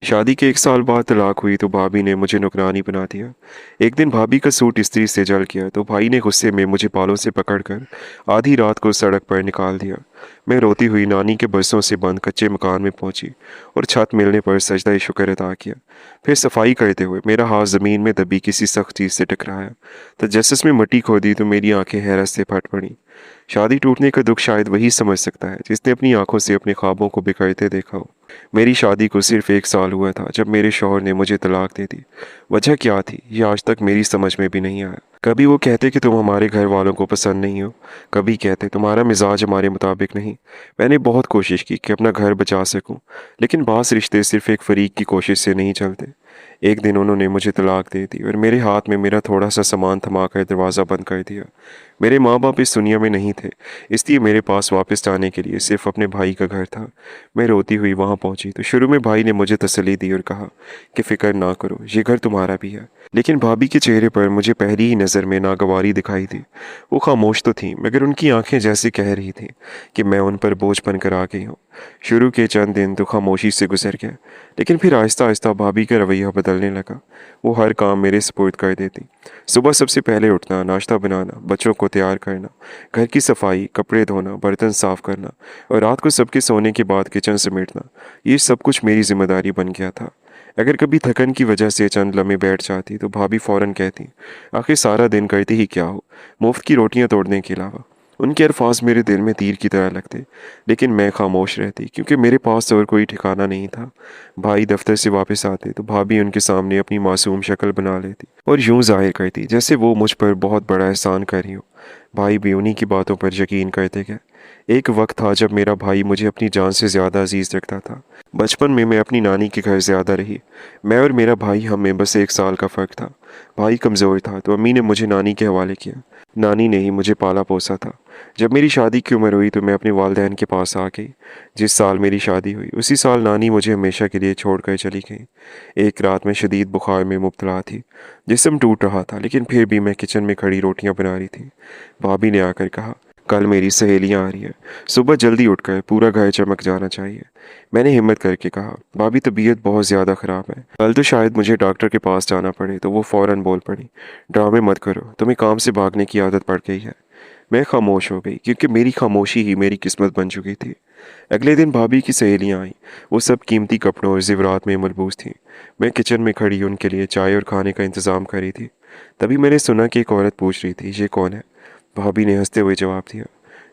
शादी के 1 साल बाद तलाक हुई तो भाभी ने मुझे नौकरानी बना दिया। एक दिन भाभी का सूट इस्त्री से जल गया तो भाई ने गुस्से में मुझे बालों से पकड़कर आधी रात को सड़क पर निकाल दिया। मैं रोती हुई नानी के बरसों से बंद कच्चे मकान में पहुंची और छत मिलने पर सजदा शुक्र अदा किया। फिर सफाई करते हुए मेरा हाथ ज़मीन में दबी किसी सख्त चीज़ से टकराया तो जैसे उसमें मिट्टी खोदी तो मेरी आंखें हैरत से फट पड़ी। शादी टूटने का दुख शायद वही समझ सकता है जिसने अपनी आंखों से अपने ख्वाबों को बिखरते देखा हो। मेरी शादी को सिर्फ 1 साल हुआ था जब मेरे शौहर ने मुझे तलाक दे दी। वजह क्या थी ये आज तक मेरी समझ में भी नहीं आया। कभी वो कहते कि तुम हमारे घर वालों को पसंद नहीं हो, कभी कहते तुम्हारा मिजाज हमारे मुताबिक नहीं। मैंने बहुत कोशिश की कि अपना घर बचा सकूं, लेकिन बास रिश्ते सिर्फ एक फरीक की कोशिश से नहीं चलते। एक दिन उन्होंने मुझे तलाक दे दी और मेरे हाथ में मेरा थोड़ा सा सामान थमाकर दरवाज़ा बंद कर दिया। मेरे माँ बाप इस दुनिया में नहीं थे, इसलिए मेरे पास वापस जाने के लिए सिर्फ अपने भाई का घर था। मैं रोती हुई वहाँ पहुँची तो शुरू में भाई ने मुझे तसल्ली दी और कहा कि फ़िक्र ना करो, ये घर तुम्हारा भी है। लेकिन भाभी के चेहरे पर मुझे पहली ही नज़र में नागवारी दिखाई दी। वो खामोश तो थी मगर उनकी आंखें जैसे कह रही थीं कि मैं उन पर बोझ बनकर आ गई हूँ। शुरू के चंद दिन तो खामोशी से गुजर गया, लेकिन फिर आहिस्ता आहिस्ता भाभी का रवैया बदलने लगा। वो हर काम मेरे सुपुर्द कर देती। सुबह सबसे पहले उठना, नाश्ता बनाना, बच्चों को तैयार करना, घर की सफाई, कपड़े धोना, बर्तन साफ करना और रात को सबके सोने के बाद किचन समेटना, ये सब कुछ मेरी जिम्मेदारी बन गया था। अगर कभी थकन की वजह से चंद लम्हे बैठ जाती तो भाभी फौरन कहती, आखिर सारा दिन करते ही क्या हो, मुफ्त की रोटियां तोड़ने के अलावा। उनके अल्फाज मेरे दिल में तीर की तरह लगते, लेकिन मैं खामोश रहती क्योंकि मेरे पास और कोई ठिकाना नहीं था। भाई दफ्तर से वापस आते तो भाभी उनके सामने अपनी मासूम शक्ल बना लेती और यूं जाहिर करती जैसे वो मुझ पर बहुत बड़ा एहसान कर रही हो। भाई भी उन्हीं की बातों पर यकीन करते गए। एक वक्त था जब मेरा भाई मुझे अपनी जान से ज़्यादा अजीज़ रखता था। बचपन में मैं अपनी नानी के घर ज़्यादा रही। मैं और मेरा भाई, हम में बस 1 साल का फ़र्क था। भाई कमज़ोर था तो अम्मी ने मुझे नानी के हवाले किया। नानी ने ही मुझे पाला पोसा था। जब मेरी शादी की उम्र हुई तो मैं अपने वालिदैन के पास आ गई। जिस साल मेरी शादी हुई उसी साल नानी मुझे हमेशा के लिए छोड़कर चली गई। एक रात में शदीद बुखार में मुब्तला थी। जिस्म टूट रहा था लेकिन फिर भी मैं किचन में खड़ी रोटियां बना रही थी। भाभी ने आकर कहा, कल मेरी सहेलियां आ रही है, सुबह जल्दी उठकर पूरा घर चमक जाना चाहिए। मैंने हिम्मत करके कहा, भाभी तबीयत बहुत ज़्यादा ख़राब है, कल तो शायद मुझे डॉक्टर के पास जाना पड़े। तो वो फ़ौरन बोल पड़ी, ड्रामे मत करो, तुम्हें काम से भागने की आदत पड़ गई है। मैं खामोश हो गई क्योंकि मेरी खामोशी ही मेरी किस्मत बन चुकी थी। अगले दिन भाभी की सहेलियां आईं। वो सब कीमती कपड़ों और ज़ेवरात में मलबूस थीं। मैं किचन में खड़ी उनके लिए चाय और खाने का इंतज़ाम कर रही थी। तभी मैंने सुना कि एक औरत पूछ रही थी, ये कौन है? भाभी ने हंसते हुए जवाब दिया,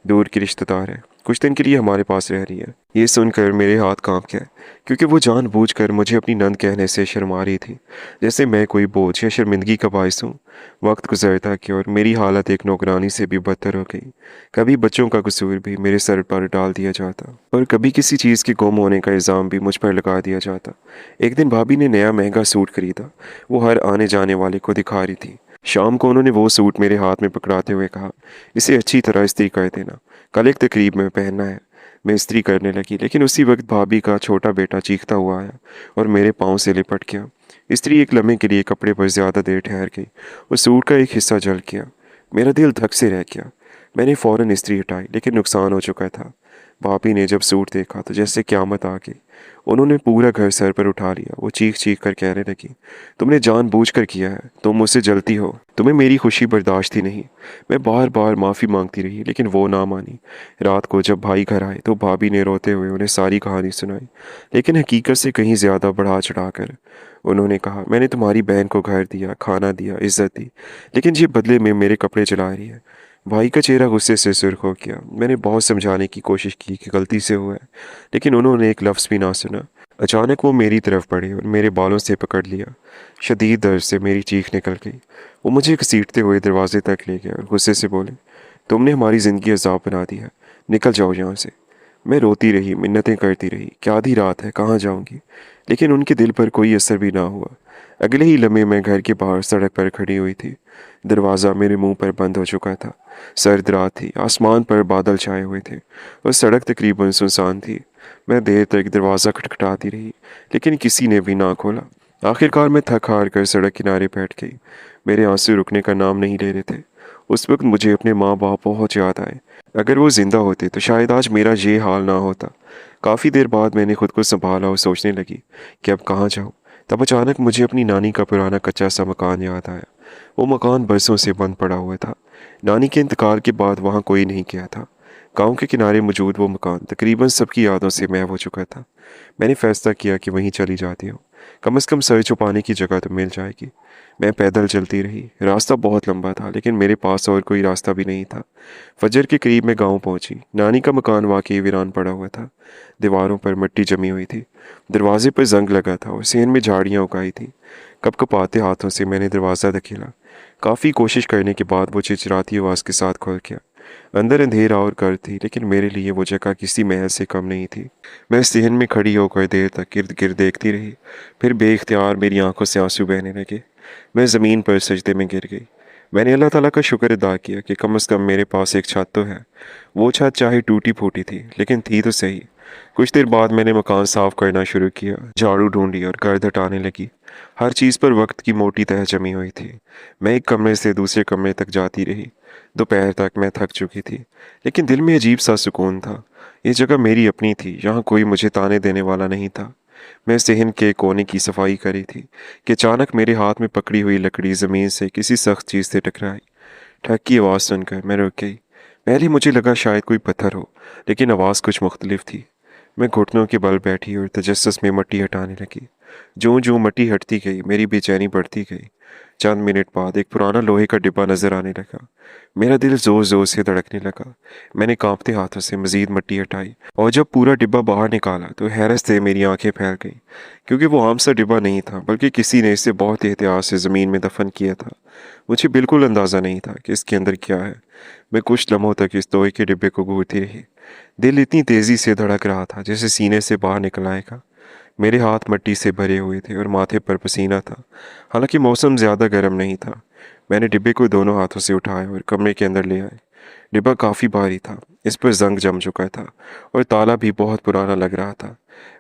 दूर की रिश्तेदार है, कुछ दिन के लिए हमारे पास रह रही है। ये सुनकर मेरे हाथ कांप गए क्योंकि वो जानबूझकर मुझे अपनी नंद कहने से शर्मा रही थी, जैसे मैं कोई बोझ या शर्मिंदगी का बायस हूँ। वक्त गुजरता कि और मेरी हालत एक नौकरानी से भी बदतर हो गई। कभी बच्चों का कसूर भी मेरे सर पर डाल दिया जाता और कभी किसी चीज़ के गुम होने का इल्ज़ाम भी मुझ पर लगा दिया जाता। एक दिन भाभी ने नया महंगा सूट खरीदा। वो हर आने जाने वाले को दिखा रही थी। शाम को उन्होंने वो सूट मेरे हाथ में पकड़ाते हुए कहा, इसे अच्छी तरह इस्त्री कर देना, कल एक तकरीब में पहनना है। मैं इस्त्री करने लगी लेकिन उसी वक्त भाभी का छोटा बेटा चीखता हुआ आया और मेरे पाँव से लिपट गया। इस्त्री एक लम्हे के लिए कपड़े पर ज़्यादा देर ठहर गई और सूट का एक हिस्सा जल गया। मेरा दिल धक से रह गया। मैंने फ़ौरन इस्त्री हटाई लेकिन नुकसान हो चुका था। भाभी ने जब सूट देखा तो जैसे क़यामत आ गई। उन्होंने पूरा घर सर पर उठा लिया। वो चीख चीख कर कहने लगी, तुमने जानबूझकर किया है, तुम मुझसे जलती हो, तुम्हें मेरी खुशी बर्दाश्त ही नहीं। मैं बार बार माफ़ी मांगती रही लेकिन वो ना मानी। रात को जब भाई घर आए तो भाभी ने रोते हुए उन्हें सारी कहानी सुनाई, लेकिन हकीकत से कहीं ज़्यादा बढ़ा चढ़ा कर। उन्होंने कहा, मैंने तुम्हारी बहन को घर दिया, खाना दिया, इज्जत दी, लेकिन ये बदले में मेरे कपड़े चला रही है। भाई का चेहरा गुस्से से सुर्ख हो गया। मैंने बहुत समझाने की कोशिश की कि गलती से हुआ है, लेकिन उन्होंने एक लफ्ज़ भी ना सुना। अचानक वो मेरी तरफ बढ़े और मेरे बालों से पकड़ लिया। शदीद दर्द से मेरी चीख निकल गई। वो मुझे घसीटते हुए दरवाजे तक ले गया और गुस्से से बोले, तुमने हमारी ज़िंदगी अजाब बना दी है, निकल जाओ यहाँ से। मैं रोती रही, मिन्नतें करती रही कि आधी रात है, कहाँ जाऊँगी, लेकिन उनके दिल पर कोई असर भी ना हुआ। अगले ही लम्हे मैं घर के बाहर सड़क पर खड़ी हुई थी। दरवाज़ा मेरे मुंह पर बंद हो चुका था। सर्द रात थी, आसमान पर बादल छाए हुए थे और सड़क तकरीबन सुनसान थी। मैं देर तक दरवाज़ा खटखटाती रही लेकिन किसी ने भी ना खोला। आखिरकार मैं थक हार कर सड़क किनारे बैठ गई। मेरे आंसू रुकने का नाम नहीं ले रहे थे। उस वक्त मुझे अपने माँ बाप बहुत याद आए। अगर वो जिंदा होते तो शायद आज मेरा ये हाल ना होता। काफ़ी देर बाद मैंने खुद को संभाला और सोचने लगी कि अब कहाँ जाऊँ। तब अचानक मुझे अपनी नानी का पुराना कच्चा सा मकान याद आया। वो मकान बरसों से बंद पड़ा हुआ था। नानी के इंतकाल के बाद वहाँ कोई नहीं गया था। गांव के किनारे मौजूद वो मकान तकरीबन सबकी यादों से महव हो चुका था। मैंने फैसला किया कि वहीं चली जाती हूँ। कम से कम सर छुपाने की जगह तो मिल जाएगी। मैं पैदल चलती रही। रास्ता बहुत लंबा था लेकिन मेरे पास और कोई रास्ता भी नहीं था। फजर के करीब मैं गांव पहुंची। नानी का मकान वाकई वीरान पड़ा हुआ था। दीवारों पर मिट्टी जमी हुई थी। दरवाजे पर जंग लगा था और सेन में झाड़ियाँ उगाई थी। कपकपाते हाथों से मैंने दरवाज़ा धकेला। काफ़ी कोशिश करने के बाद वो चिरचिराती आवाज़ के साथ खुल गया। अंदर अंधेरा और गर्द थी लेकिन मेरे लिए वो जगह किसी महल से कम नहीं थी। मैं सहन में खड़ी होकर देर तक इर्द गिर्द देखती रही। फिर बेइख्तियार मेरी आंखों से आंसू बहने लगे। मैं ज़मीन पर सजदे में गिर गई। मैंने अल्लाह ताला का शुक्र अदा किया कि कम से कम मेरे पास एक छत तो है। वो छत चाहे टूटी फूटी थी लेकिन थी तो सही। कुछ देर बाद मैंने मकान साफ करना शुरू किया। झाड़ू ढूंढी और गर्द हटाने लगी। हर चीज़ पर वक्त की मोटी तह जमी हुई थी। मैं एक कमरे से दूसरे कमरे तक जाती रही। दोपहर तक मैं थक चुकी थी लेकिन दिल में अजीब सा सुकून था। ये जगह मेरी अपनी थी। यहाँ कोई मुझे ताने देने वाला नहीं था। मैं सहन के कोने की सफाई करी थी कि अचानक मेरे हाथ में पकड़ी हुई लकड़ी ज़मीन से किसी सख्त चीज़ से टकराई। ठक की आवाज़ सुनकर मैं रुक गई। पहले मुझे लगा शायद कोई पत्थर हो लेकिन आवाज़ कुछ मुख्तलिफ थी। मैं घुटनों के बल बैठी और तजस्सुस में मिट्टी हटाने लगी। ज्यों ज्यों मिट्टी हटती गई मेरी बेचैनी बढ़ती गई। चंद मिनट बाद एक पुराना लोहे का डिब्बा नजर आने लगा। मेरा दिल जोर जोर से धड़कने लगा। मैंने कांपते हाथों से मजीद मिट्टी हटाई और जब पूरा डिब्बा बाहर निकाला तो हैरत से मेरी आंखें फैल गईं, क्योंकि वो आम सा डिब्बा नहीं था बल्कि किसी ने इसे बहुत एहतियात से ज़मीन में दफन किया था। मुझे बिल्कुल अंदाज़ा नहीं था कि इसके अंदर क्या है। मैं कुछ लम्हों तक इस लोहे के डिब्बे को घूरती रही। दिल इतनी तेज़ी से धड़क रहा था जैसे सीने से बाहर निकल आएगा। मेरे हाथ मिट्टी से भरे हुए थे और माथे पर पसीना था। हालांकि मौसम ज़्यादा गर्म नहीं था। मैंने डिब्बे को दोनों हाथों से उठाया और कमरे के अंदर ले आए। डिब्बा काफ़ी भारी था। इस पर जंग जम चुका था और ताला भी बहुत पुराना लग रहा था।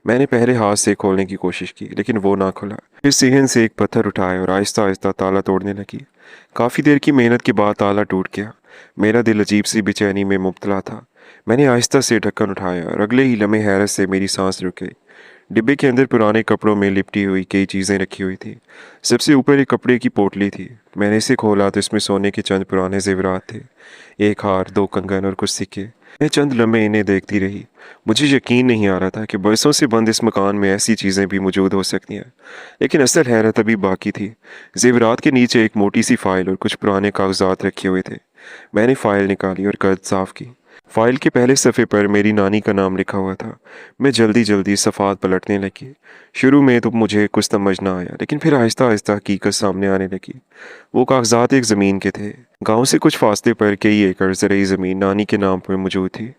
मैंने पहले हाथ से खोलने की कोशिश की लेकिन वो ना खुला। फिर सेहन से एक पत्थर उठाया और आहिस्ता आहिस्ता ताला तोड़ने लगी। काफ़ी देर की मेहनत के बाद ताला टूट गया। मेरा दिल अजीब सी बेचैनी में मुब्तला था। मैंने आहिस्ता से ढक्कन उठाया और अगले ही लम्हे हैरत से मेरी सांस रुक गई। डिब्बे के अंदर पुराने कपड़ों में लिपटी हुई कई चीज़ें रखी हुई थी। सबसे ऊपर एक कपड़े की पोटली थी। मैंने इसे खोला तो इसमें सोने के चंद पुराने जेवरात थे। एक हार, दो कंगन और कुछ सिक्के। मैं चंद लम्हे इन्हें देखती रही। मुझे यकीन नहीं आ रहा था कि बरसों से बंद इस मकान में ऐसी चीज़ें भी मौजूद हो सकती हैं। लेकिन असल हैरत अभी बाकी थी। जेवरात के नीचे एक मोटी सी फाइल और कुछ पुराने कागजात रखे हुए थे। मैंने फाइल निकाली और गर्द साफ की। फाइल के पहले सफ़े पर मेरी नानी का नाम लिखा हुआ था। मैं जल्दी जल्दी सफ़ात पलटने लगी। शुरू में तो मुझे कुछ समझ ना आया लेकिन फिर आहिस्ता आहिस्ता हकीकत सामने आने लगी। वो कागजात एक ज़मीन के थे। गांव से कुछ फासले पर कई एकड़ ज़रूरी ज़मीन नानी के नाम पर मौजूद थी।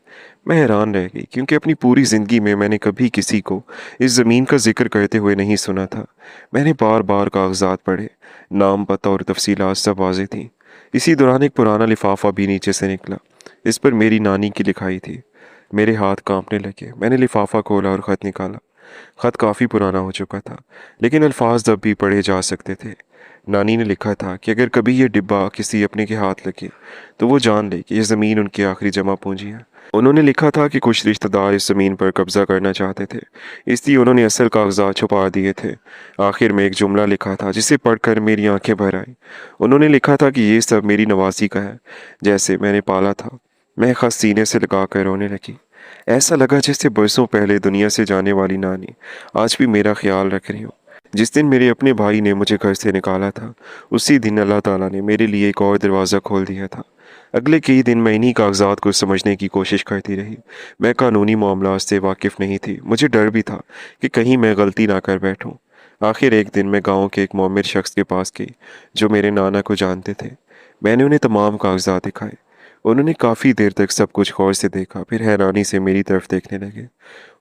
मैं हैरान रह गई क्योंकि अपनी पूरी ज़िंदगी में मैंने कभी किसी को इस ज़मीन का जिक्र करते हुए नहीं सुना था। मैंने बार बार कागजात पढ़े। नाम, पता और तफसीलात सब वाज़ेह थी। इसी दौरान एक पुराना लिफाफा भी नीचे से निकला। इस पर मेरी नानी की लिखाई थी। मेरे हाथ कांपने लगे। मैंने लिफाफा खोला और ख़त निकाला। ख़त काफ़ी पुराना हो चुका था लेकिन अल्फाज अब भी पढ़े जा सकते थे। नानी ने लिखा था कि अगर कभी ये डिब्बा किसी अपने के हाथ लगे तो वो जान ले कि यह ज़मीन उनकी आखिरी जमा पूंजी है। उन्होंने लिखा था कि कुछ रिश्तेदार इस ज़मीन पर कब्ज़ा करना चाहते थे, इसलिए उन्होंने असल कागजात छुपा दिए थे। आखिर में एक जुमला लिखा था जिसे पढ़कर मेरी आंखें भर आईं। उन्होंने लिखा था कि ये सब मेरी नवासी का है, जैसे मैंने पाला था। मैं खत सीने से लगा कर रोने लगी। ऐसा लगा जैसे बरसों पहले दुनिया से जाने वाली नानी आज भी मेरा ख्याल रख रही हो। जिस दिन मेरे अपने भाई ने मुझे घर से निकाला था, उसी दिन अल्लाह ताला ने मेरे लिए एक और दरवाज़ा खोल दिया था। अगले कई दिन मैं इन्हीं कागजात को समझने की कोशिश करती रही। मैं कानूनी मामलात से वाकिफ़ नहीं थी। मुझे डर भी था कि कहीं मैं गलती ना कर बैठूं। आखिर एक दिन मैं गांव के एक मोमिर शख्स के पास गई जो मेरे नाना को जानते थे। मैंने उन्हें तमाम कागजात दिखाए। उन्होंने काफ़ी देर तक सब कुछ गौर से देखा, फिर हैरानी से मेरी तरफ देखने लगे।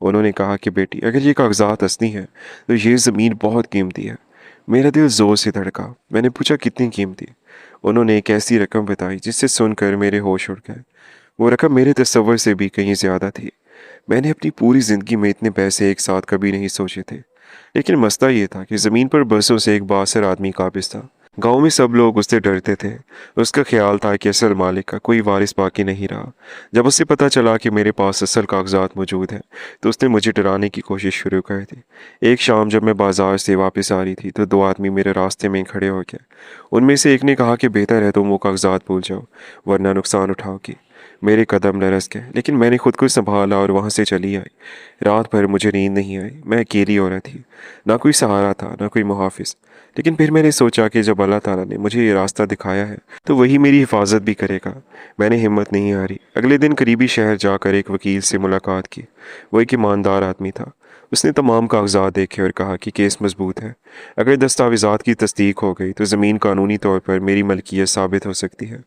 उन्होंने कहा कि बेटी, अगर ये कागजात असली हैं तो ये ज़मीन बहुत कीमती है। मेरा दिल ज़ोर से धड़का। मैंने पूछा, कितनी कीमती? उन्होंने एक ऐसी रकम बताई जिससे सुनकर मेरे होश उड़ गए। वो रकम मेरे तसव्वुर से भी कहीं ज़्यादा थी। मैंने अपनी पूरी ज़िंदगी में इतने पैसे एक साथ कभी नहीं सोचे थे। लेकिन मसला ये था कि ज़मीन पर बरसों से एक बासर आदमी काबिज़ था। गांव में सब लोग उससे डरते थे। उसका ख्याल था कि असल मालिक का कोई वारिस बाकी नहीं रहा। जब उसे पता चला कि मेरे पास असल कागजात मौजूद हैं तो उसने मुझे डराने की कोशिश शुरू कर दी। एक शाम जब मैं बाजार से वापस आ रही थी तो दो आदमी मेरे रास्ते में खड़े हो गए। उनमें से एक ने कहा कि बेहतर है तुम वो कागजात भूल जाओ, वरना नुकसान उठाओगी। मेरे कदम लरस गए, लेकिन मैंने खुद को संभाला और वहाँ से चली आई। रात भर मुझे नींद नहीं आई। मैं अकेली औरत थी, ना कोई सहारा था ना कोई मुहाफिज। लेकिन फिर मैंने सोचा कि जब अल्लाह ताला ने मुझे ये रास्ता दिखाया है तो वही मेरी हिफाजत भी करेगा। मैंने हिम्मत नहीं हारी। अगले दिन करीबी शहर जाकर एक वकील से मुलाकात की। वो एक ईमानदार आदमी था। उसने तमाम कागजात देखे और कहा कि केस मजबूत है। अगर दस्तावेजात की तस्दीक हो गई तो ज़मीन कानूनी तौर पर मेरी मलकियत साबित हो सकती है।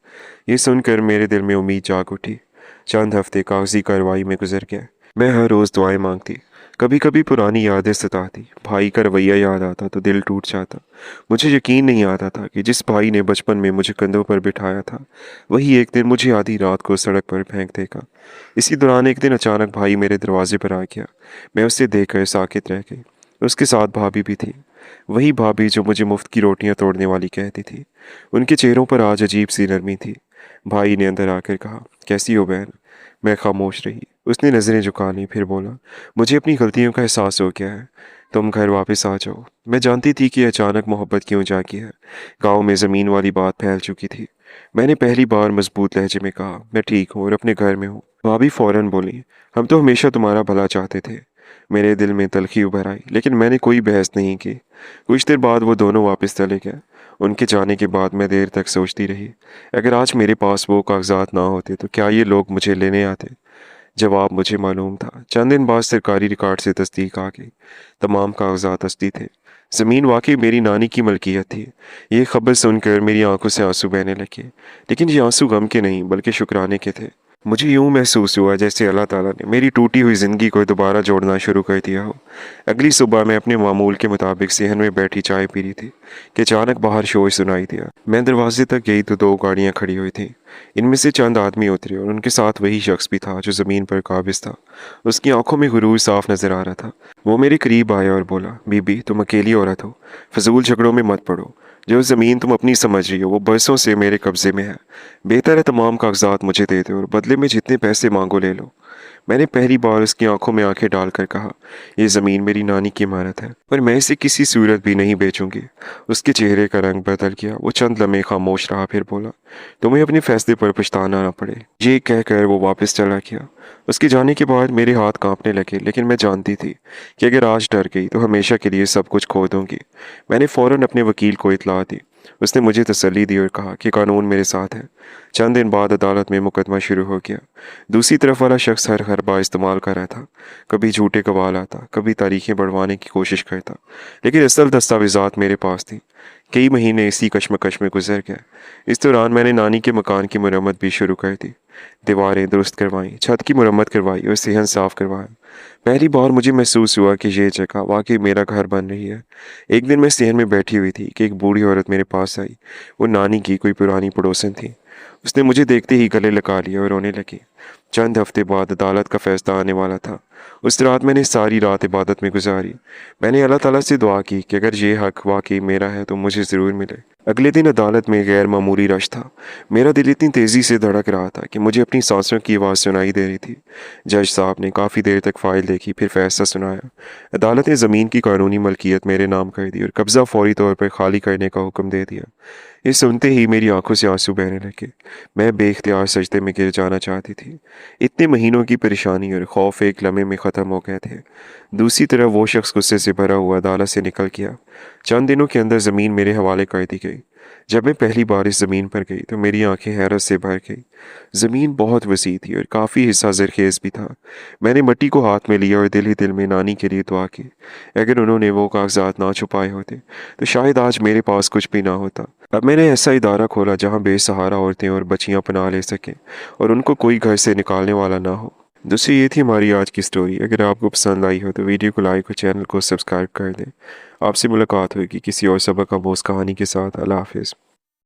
ये सुनकर मेरे दिल में उम्मीद जाग उठी। चंद हफ्ते कागजी कार्रवाई में गुजर गए। मैं हर रोज़ दुआएं मांगती। कभी कभी पुरानी यादें सताती। भाई का रवैया याद आता तो दिल टूट जाता। मुझे यकीन नहीं आता था कि जिस भाई ने बचपन में मुझे कंधों पर बिठाया था वही एक दिन मुझे आधी रात को सड़क पर फेंक देगा। इसी दौरान एक दिन अचानक भाई मेरे दरवाजे पर आ गया। मैं उसे देखकर साकित रह गई। उसके साथ भाभी भी थी, वही भाभी जो मुझे मुफ्त की रोटियां तोड़ने वाली कहती थी। उनके चेहरों पर आज अजीब सी नरमी थी। भाई ने अंदर आकर कहा, कैसी हो बहन? मैं खामोश रही। उसने नज़रें झुका ली, फिर बोला, मुझे अपनी गलतियों का एहसास हो गया है। तुम घर वापस आ जाओ। मैं जानती थी कि अचानक मोहब्बत क्यों जागी है। गांव में ज़मीन वाली बात फैल चुकी थी। मैंने पहली बार मजबूत लहजे में कहा, मैं ठीक हूँ और अपने घर में हूँ। भाभी फौरन बोली, हम तो हमेशा तुम्हारा भला चाहते थे। मेरे दिल में तलखी उभर आई, लेकिन मैंने कोई बहस नहीं की। कुछ देर बाद वो दोनों वापस चले गए। उनके जाने के बाद मैं देर तक सोचती रही, अगर आज मेरे पास वो कागजात ना होते तो क्या ये लोग मुझे लेने आते? जवाब मुझे मालूम था। चंद दिन बाद सरकारी रिकॉर्ड से तस्दीक आ गई। तमाम कागजात असली थे। ज़मीन वाकई मेरी नानी की मलकियत थी। ये खबर सुनकर मेरी आंखों से आंसू बहने लगे, लेकिन ये आंसू गम के नहीं बल्कि शुक्राने के थे। मुझे यूं महसूस हुआ जैसे अल्लाह ताला ने मेरी टूटी हुई ज़िंदगी को दोबारा जोड़ना शुरू कर दिया हो। अगली सुबह मैं अपने मामूल के मुताबिक सेहन में बैठी चाय पी रही थी कि अचानक बाहर शोर सुनाई दिया। मैं दरवाजे तक गई तो दो गाड़ियां खड़ी हुई थीं। इनमें से चंद आदमी उतरे और उनके साथ वही शख्स भी था जो ज़मीन पर काबिज था। उसकी आंखों में गुरूर साफ नजर आ रहा था। वो मेरे करीब आया और बोला, बीबी तुम अकेली औरत हो, फजूल झगड़ों में मत पड़ो। जो ज़मीन तुम अपनी समझ रही हो वो बरसों से मेरे कब्जे में है। बेहतर है तमाम कागजात मुझे दे दो और बदले में जितने पैसे मांगो ले लो। मैंने पहली बार उसकी आंखों में आंखें डालकर कहा, यह ज़मीन मेरी नानी की इमारत है और मैं इसे किसी सूरत भी नहीं बेचूंगी। उसके चेहरे का रंग बदल गया। वो चंद लम्हे खामोश रहा, फिर बोला, तुम्हें अपने फैसले पर पछताना ना पड़े। ये कहकर वो वापस चला गया। उसके जाने के बाद मेरे हाथ कांपने लगे, लेकिन मैं जानती थी कि अगर आज डर गई तो हमेशा के लिए सब कुछ खो दूंगी। मैंने फ़ौरन अपने वकील को इतला दी। उसने मुझे तसल्ली दी और कहा कि कानून मेरे साथ है। चंद दिन बाद अदालत में मुकदमा शुरू हो गया। दूसरी तरफ वाला शख्स हर हरबा इस्तेमाल कर रहा था। कभी झूठे गवाह लाता, कभी तारीखें बढ़वाने की कोशिश करता, लेकिन असल दस्तावेजात मेरे पास थी। कई महीने इसी कश्मकश में गुजर गए। इस दौरान मैंने नानी के मकान की मरम्मत भी शुरू कर दी। दीवारें दुरुस्त करवाई, छत की मरम्मत करवाई और सेहन साफ करवाया। पहली बार मुझे महसूस हुआ कि ये जगह वाकई मेरा घर बन रही है। एक दिन मैं सेहन में बैठी हुई थी कि एक बूढ़ी औरत मेरे पास आई। वो नानी की कोई पुरानी पड़ोसन थी। उसने मुझे देखते ही गले लगा लिया और रोने लगी। चंद हफ्ते बाद अदालत का फैसला आने वाला था। उस रात मैंने सारी रात इबादत में गुजारी। मैंने अल्लाह ताला से दुआ की कि अगर ये हक वाकई मेरा है तो मुझे ज़रूर मिले। अगले दिन अदालत में गैर मामूली रश था। मेरा दिल इतनी तेज़ी से धड़क रहा था कि मुझे अपनी सांसों की आवाज़ सुनाई दे रही थी। जज साहब ने काफ़ी देर तक फ़ाइल देखी, फिर फैसला सुनाया। अदालत ने ज़मीन की कानूनी मलकियत मेरे नाम कर दी और कब्ज़ा फौरी तौर पर खाली करने का हुक्म दे दिया। ये सुनते ही मेरी आंखों से आंसू बहने लगे। मैं बेख्तियार सजदे में गिर जाना चाहती थी। इतने महीनों की परेशानी और खौफ एक लम्हे में ख़त्म हो गए थे। दूसरी तरफ वो शख्स गुस्से से भरा हुआ अदालत से निकल गया। चंद दिनों के अंदर ज़मीन मेरे हवाले कर दी गई। जब मैं पहली बार इस ज़मीन पर गई तो मेरी आंखें हैरत से भर गई। ज़मीन बहुत वसी थी और काफ़ी हिस्सा ज़रखेज़ भी था। मैंने मट्टी को हाथ में लिया और दिल ही दिल में नानी के लिए दुआ की। अगर उन्होंने वो कागजात ना छुपाए होते तो शायद आज मेरे पास कुछ भी ना होता। अब मैंने ऐसा इदारा खोला जहाँ बेसहारा औरतें और बच्चियाँ पनाह ले सकें और उनको कोई घर से निकालने वाला ना हो। दोस्तों, ये थी हमारी आज की स्टोरी। अगर आपको पसंद आई हो तो वीडियो को लाइक और चैनल को सब्सक्राइब कर दें। आपसे मुलाकात होगी किसी और सबक आमोज़ कहानी के साथ। अल्लाह हाफिज़।